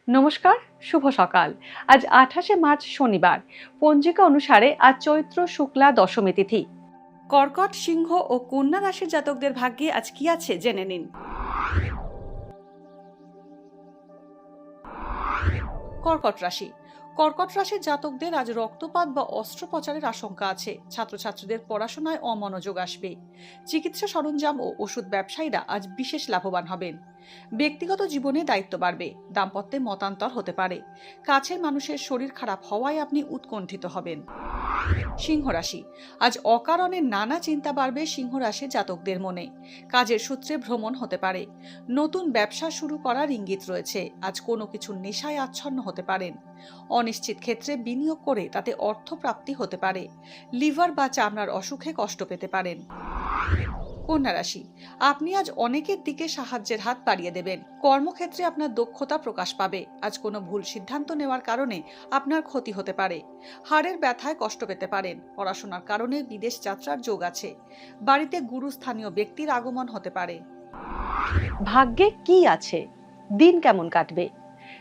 নমস্কার, শুভ সকাল। আজ 28শে মার্চ শনিবার। পঞ্জিকা অনুসারে আজ চৈত্র শুক্লা দশমী তিথি। কর্কট, সিংহ ও কন্যা রাশির জাতকদের ভাগ্যে আজ কি আছে জেনে নিন। কর্কট রাশি। কর্কট রাশির জাতকদের আজ রক্তপাত বা অস্ত্রোপচারের আশঙ্কা আছে। ছাত্রছাত্রীদের পড়াশোনায় অমনোযোগ আসবে। চিকিৎসা সরঞ্জাম ও ওষুধ ব্যবসায়ীরা আজ বিশেষ লাভবান হবেন। ব্যক্তিগত জীবনে দায়িত্ব বাড়বে। দাম্পত্যে মতান্তর হতে পারে। কাছের মানুষের শরীর খারাপ হওয়ায় আপনি উৎকণ্ঠিত হবেন। সিংহ রাশি। আজ অকারণে নানা চিন্তা বাড়বে সিংহ রাশির জাতকদের মনে। কাজের সূত্রে ভ্রমণ হতে পারে। নতুন ব্যবসা শুরু করার ইঙ্গিত রয়েছে। আজ কোনো কিছু নেশায় আচ্ছন্ন হতে পারেন। অনিশ্চিত ক্ষেত্রে বিনিয়োগ করে তাতে অর্থ প্রাপ্তি হতে পারে। লিভার বা চামড়ার অসুখে কষ্ট পেতে পারেন। কন্যা রাশি। আপনি আজ অনেকের দিকে সাহায্যের হাত বাড়িয়ে দেবেন। কর্মক্ষেত্রে আপনার দক্ষতা প্রকাশ পাবে। আজ কোনো ভুল সিদ্ধান্ত নেওয়ার কারণে আপনার ক্ষতি হতে পারে। হাড়ের ব্যথায় কষ্ট পেতে পারেন। পড়াশোনার কারণে বিদেশ যাত্রার যোগ আছে। বাড়িতে গুরুস্থানীয় ব্যক্তির আগমন হতে পারে। ভাগ্যে কি আছে, দিন কেমন কাটবে,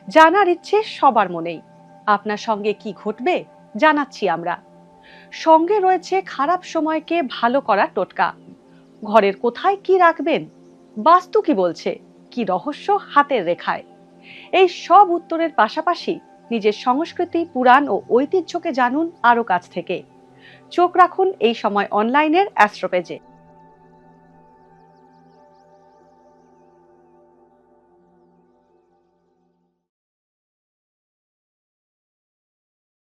জানার ইচ্ছে সবার মনেই। আপনার সঙ্গে কি ঘটবে জানাচ্ছি আমরা। সঙ্গে রয়েছে খারাপ সময়কে ভালো করার টোটকা। ঘরের কোথায় কি রাখবেন, বাস্তু কি বলছে, কি রহস্য হাতের রেখায়। এই সব উত্তরের পাশাপাশি নিজের সংস্কৃতি, পুরাণ ও ঐতিহ্যকে জানুন আরো কাছ থেকে। চোখ রাখুন এই সময় অনলাইনের অ্যাস্ট্রো পেজে।